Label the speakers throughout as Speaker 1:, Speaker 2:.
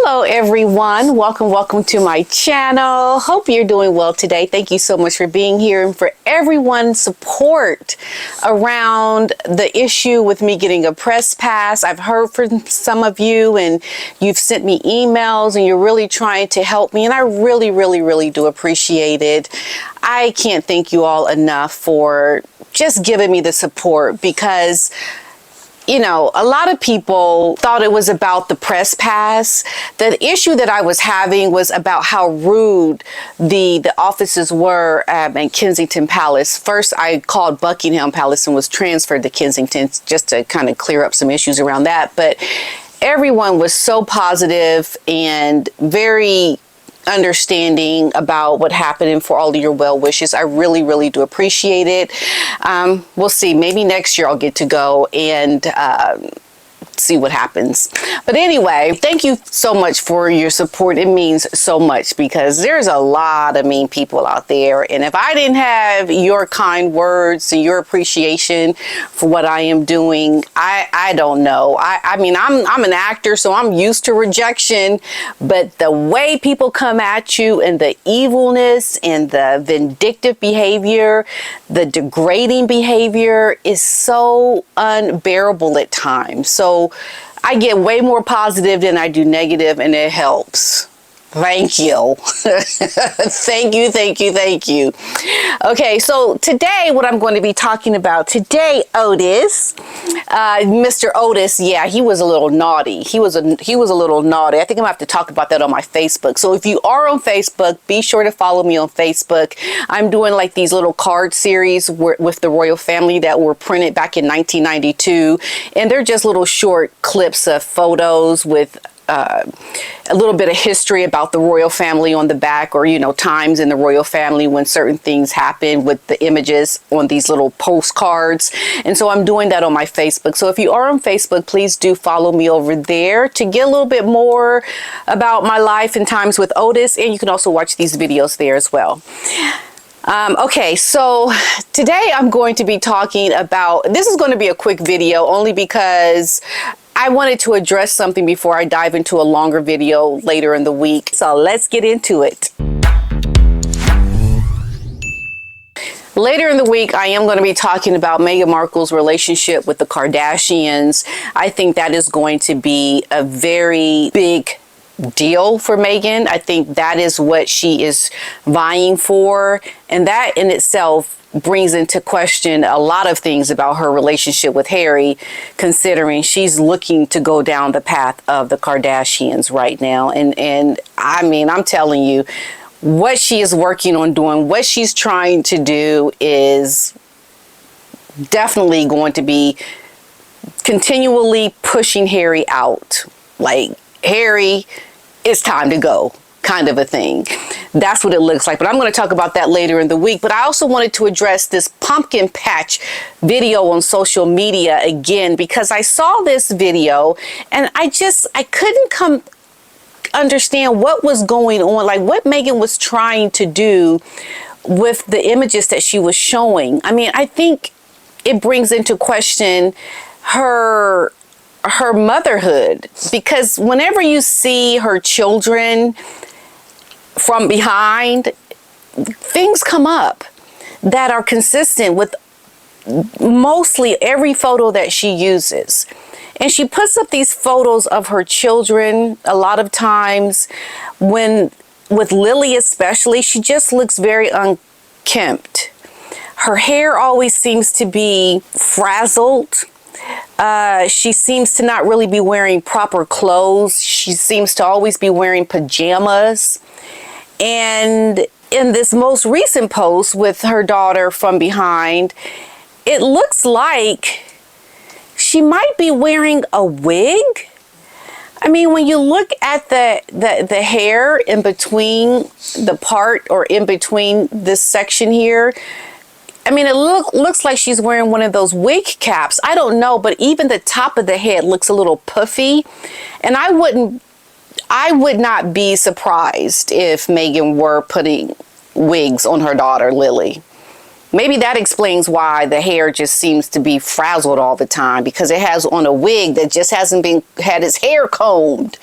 Speaker 1: Hello everyone, welcome to my channel. Hope you're doing well today. Thank you so much for being here and for everyone's support around the issue with me getting a press pass. I've heard from some of you and you've sent me emails and you're really trying to help me, and I really do appreciate it. I can't thank you all enough for just giving me the support, because you know, a lot of people thought it was about the press pass. The issue that I was having was about how rude the officers were at Kensington Palace. First, I called Buckingham Palace and was transferred to Kensington just to kind of clear up some issues around that. But everyone was so positive and very understanding about what happened, and for all of your well wishes. I really do appreciate it. We'll see, maybe next year I'll get to go and see what happens. But anyway, thank you so much for your support. It means so much, because there's a lot of mean people out there, and if I didn't have your kind words and your appreciation for what I am doing, I don't know. I mean, I'm an actor, so I'm used to rejection, but the way people come at you and the evilness and the vindictive behavior, the degrading behavior is so unbearable at times. So I get way more positive than I do negative, and it helps. Thank you. Thank you. Okay, so today what I'm going to be talking about today, Otis, Mr. Otis, yeah, he was a little naughty. He was a little naughty. I think I'm gonna have to talk about that on my Facebook. So if you are on Facebook, be sure to follow me on Facebook. I'm doing like these little card series with the royal family that were printed back in 1992, and they're just little short clips of photos with a little bit of history about the royal family on the back, or, you know, times in the royal family when certain things happen, with the images on these little postcards. And so I'm doing that on my Facebook. So if you are on Facebook, please do follow me over there to get a little bit more about my life and times with Otis. And you can also watch these videos there as well. Okay, so today I'm going to be talking about, this is going to be a quick video only because I wanted to address something before I dive into a longer video later in the week. So let's get into it. Later in the week, I am going to be talking about Meghan Markle's relationship with the Kardashians. I think that is going to be a very big deal for Meghan. I think that is what she is vying for, and that in itself brings into question a lot of things about her relationship with Harry, considering she's looking to go down the path of the Kardashians right now. And I mean, I'm telling you, what she is working on doing, what she's trying to do is definitely going to be continually pushing Harry out. Like, Harry, it's time to go, kind of a thing. That's what it looks like. But I'm going to talk about that later in the week. But I also wanted to address this pumpkin patch video on social media again, because I saw this video and I couldn't understand what was going on, like what Meghan was trying to do with the images that she was showing. I mean, I think it brings into question her motherhood, because whenever you see her children from behind, things come up that are consistent with mostly every photo that she uses. And she puts up these photos of her children a lot of times, when with Lily especially, she just looks very unkempt. Her hair always seems to be frazzled. She seems to not really be wearing proper clothes. She seems to always be wearing pajamas. And in this most recent post with her daughter from behind, it looks like she might be wearing a wig. I mean, when you look at the hair in between the part, or in between this section here, I mean, it looks like she's wearing one of those wig caps. I don't know, but even the top of the head looks a little puffy. And I would not be surprised if Meghan were putting wigs on her daughter, Lily. Maybe that explains why the hair just seems to be frazzled all the time, because it has on a wig that just hasn't had its hair combed.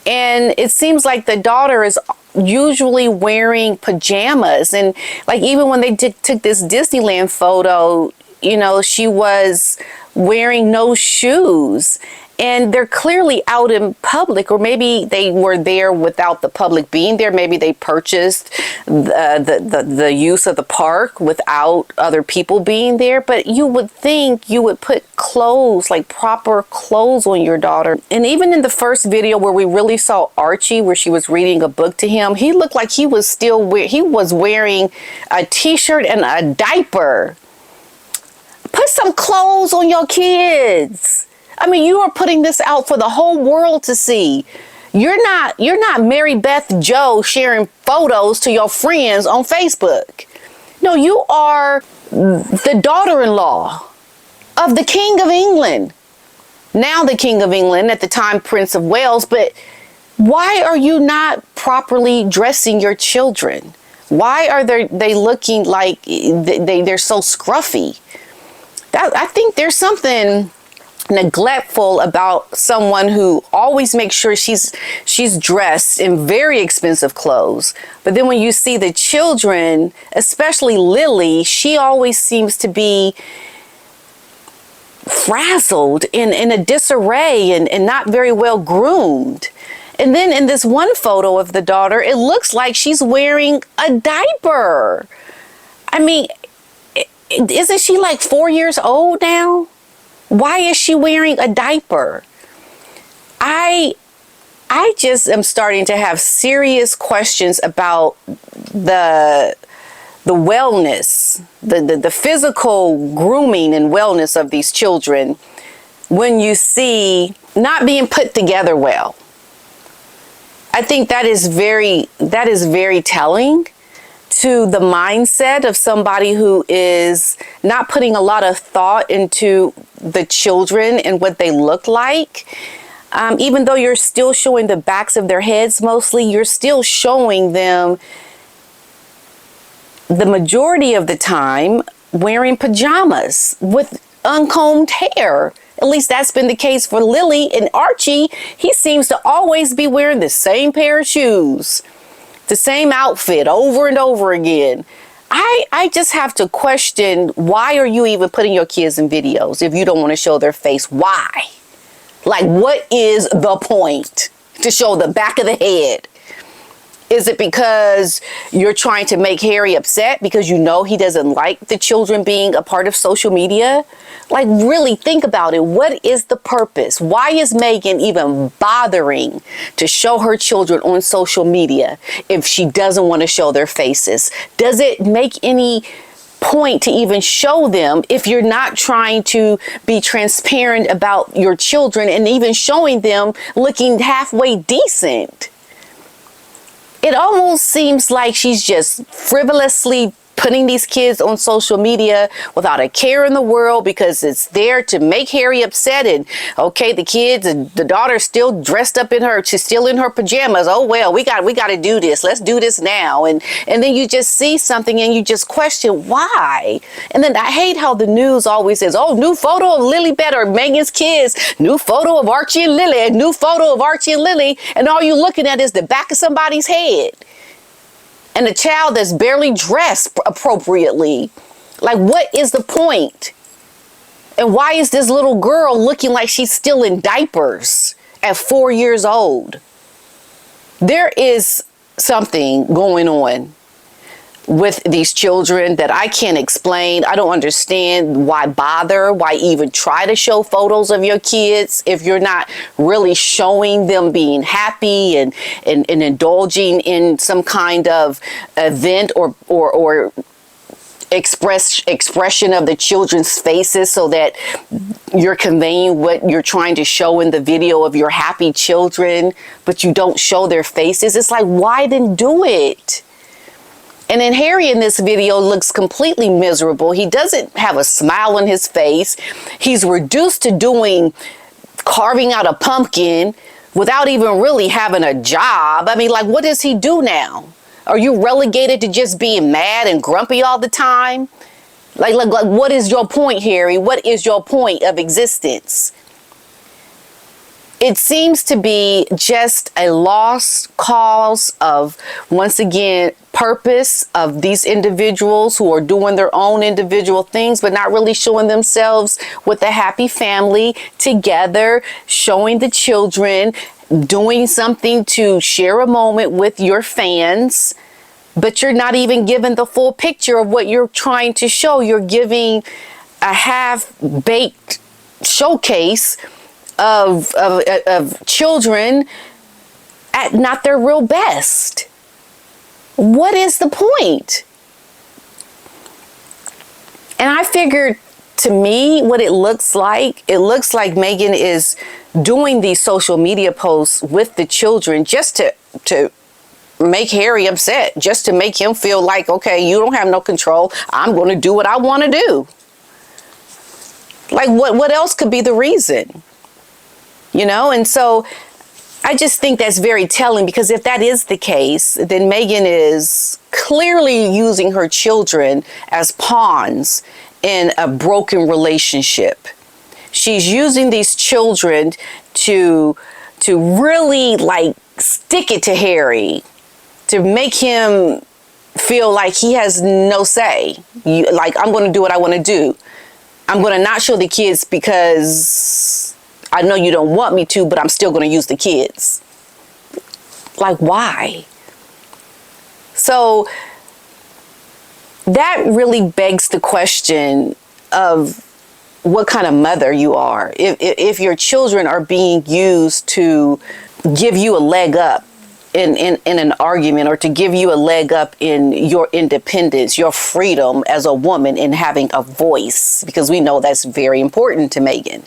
Speaker 1: And it seems like the daughter is usually wearing pajamas. And like even when they took this Disneyland photo, you know, she was wearing no shoes. And they're clearly out in public, or maybe they were there without the public being there. Maybe they purchased the use of the park without other people being there. But you would think you would put clothes, like proper clothes on your daughter. And even in the first video where we really saw Archie, where she was reading a book to him, he looked like he was wearing a t-shirt and a diaper. Put some clothes on your kids. I mean, you are putting this out for the whole world to see. You're not Mary Beth Joe sharing photos to your friends on Facebook. No, you are the daughter-in-law of the King of England. Now the King of England, at the time Prince of Wales. But why are you not properly dressing your children? Why are they looking like they're so scruffy? I think there's something neglectful about someone who always makes sure she's dressed in very expensive clothes. But then when you see the children, especially Lily, she always seems to be frazzled, in a disarray, and not very well groomed. And then in this one photo of the daughter, it looks like she's wearing a diaper. I mean, isn't she like 4 years old now? Why is she wearing a diaper? I just am starting to have serious questions about the wellness, the physical grooming and wellness of these children when you see not being put together well. I think that is very telling to the mindset of somebody who is not putting a lot of thought into the children and what they look like. Even though you're still showing the backs of their heads mostly, you're still showing them the majority of the time wearing pajamas with uncombed hair. At least that's been the case for Lily. And Archie, he seems to always be wearing the same pair of shoes, the same outfit over and over again. I just have to question, why are you even putting your kids in videos if you don't want to show their face? Why? Like, what is the point to show the back of the head? Is it because you're trying to make Harry upset because you know he doesn't like the children being a part of social media? Like, really think about it. What is the purpose? Why is Meghan even bothering to show her children on social media if she doesn't want to show their faces? Does it make any point to even show them if you're not trying to be transparent about your children and even showing them looking halfway decent? It almost seems like she's just frivolously putting these kids on social media without a care in the world because it's there to make Harry upset. And okay, the kids, the daughter's still dressed up she's still in her pajamas. Oh, well, we got to do this. Let's do this now. And then you just see something and you just question why. And then I hate how the news always says, oh, new photo of Lillibet or Meghan's kids, new photo of Archie and Lily, new photo of Archie and Lily. And all you're looking at is the back of somebody's head. And a child that's barely dressed appropriately. Like, what is the point? And why is this little girl looking like she's still in diapers at 4 years old? There is something going on with these children that I can't explain. I don't understand why bother, why even try to show photos of your kids if you're not really showing them being happy and indulging in some kind of event or expression of the children's faces so that you're conveying what you're trying to show in the video of your happy children, but you don't show their faces. It's like, why then do it? And then Harry in this video looks completely miserable. He doesn't have a smile on his face. He's reduced to carving out a pumpkin without even really having a job. I mean, like, what does he do now? Are you relegated to just being mad and grumpy all the time? Like, what is your point, Harry? What is your point of existence? it seems to be just a lost cause of, once again, purpose of these individuals who are doing their own individual things, but not really showing themselves with a happy family together, showing the children, doing something to share a moment with your fans, but you're not even given the full picture of what you're trying to show. You're giving a half-baked showcase of children at not their real best. What is the point? And I figured, to me, what it looks like Meghan is doing these social media posts with the children just to make Harry upset, just to make him feel like, okay, you don't have no control. I'm going to do what I want to do. Like, what else could be the reason? You know, and so I just think that's very telling, because if that is the case, then Meghan is clearly using her children as pawns in a broken relationship. She's using these children to really like stick it to Harry, to make him feel like he has no say. Like, I'm going to do what I want to do. I'm going to not show the kids because I know you don't want me to, but I'm still going to use the kids. Like, why? So that really begs the question of what kind of mother you are. If your children are being used to give you a leg up in an argument, or to give you a leg up in your independence, your freedom as a woman, in having a voice, because we know that's very important to Meghan.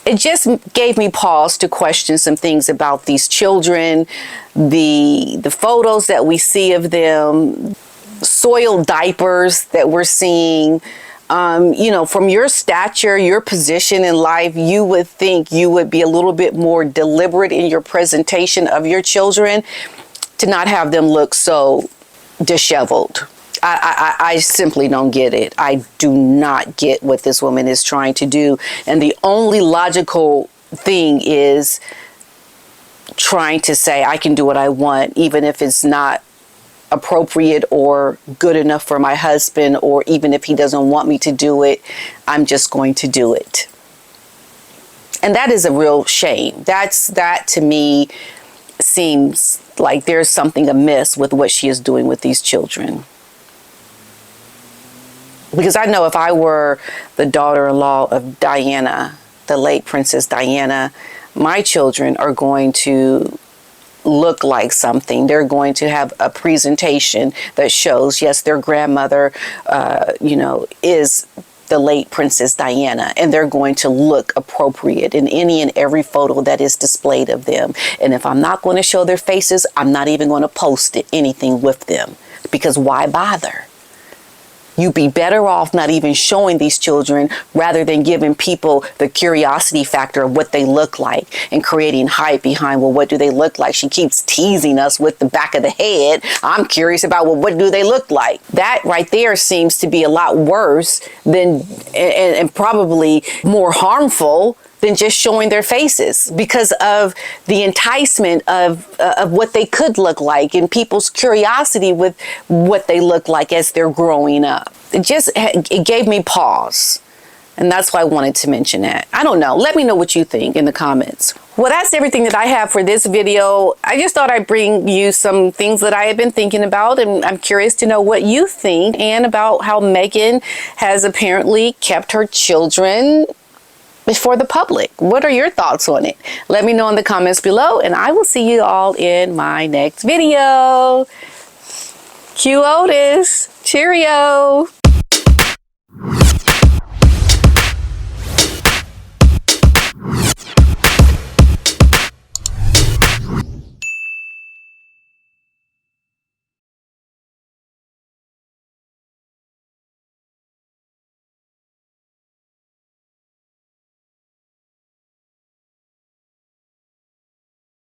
Speaker 1: It just gave me pause to question some things about these children, the photos that we see of them, soiled diapers that we're seeing. You know, from your stature, your position in life, you would think you would be a little bit more deliberate in your presentation of your children, to not have them look so disheveled. I simply don't get it. I do not get what this woman is trying to do. And the only logical thing is trying to say, I can do what I want, even if it's not appropriate or good enough for my husband, or even if he doesn't want me to do it, I'm just going to do it. And that is a real shame. That to me seems like there's something amiss with what she is doing with these children. Because I know if I were the daughter-in-law of Diana, the late Princess Diana, my children are going to look like something. They're going to have a presentation that shows, yes, their grandmother, is the late Princess Diana, and they're going to look appropriate in any and every photo that is displayed of them. And if I'm not going to show their faces, I'm not even going to post anything with them, because why bother? You'd be better off not even showing these children, rather than giving people the curiosity factor of what they look like and creating hype behind, well, what do they look like? She keeps teasing us with the back of the head. I'm curious about, well, what do they look like? That right there seems to be a lot worse than, and probably more harmful than just showing their faces, because of the enticement of what they could look like, and people's curiosity with what they look like as they're growing up. It gave me pause. And that's why I wanted to mention that. I don't know. Let me know what you think in the comments. Well, that's everything that I have for this video. I just thought I'd bring you some things that I have been thinking about, and I'm curious to know what you think, and about how Meghan has apparently kept her children before the public. What are your thoughts on it? Let me know in the comments below, and I will see you all in my next video. Q Otis. Cheerio.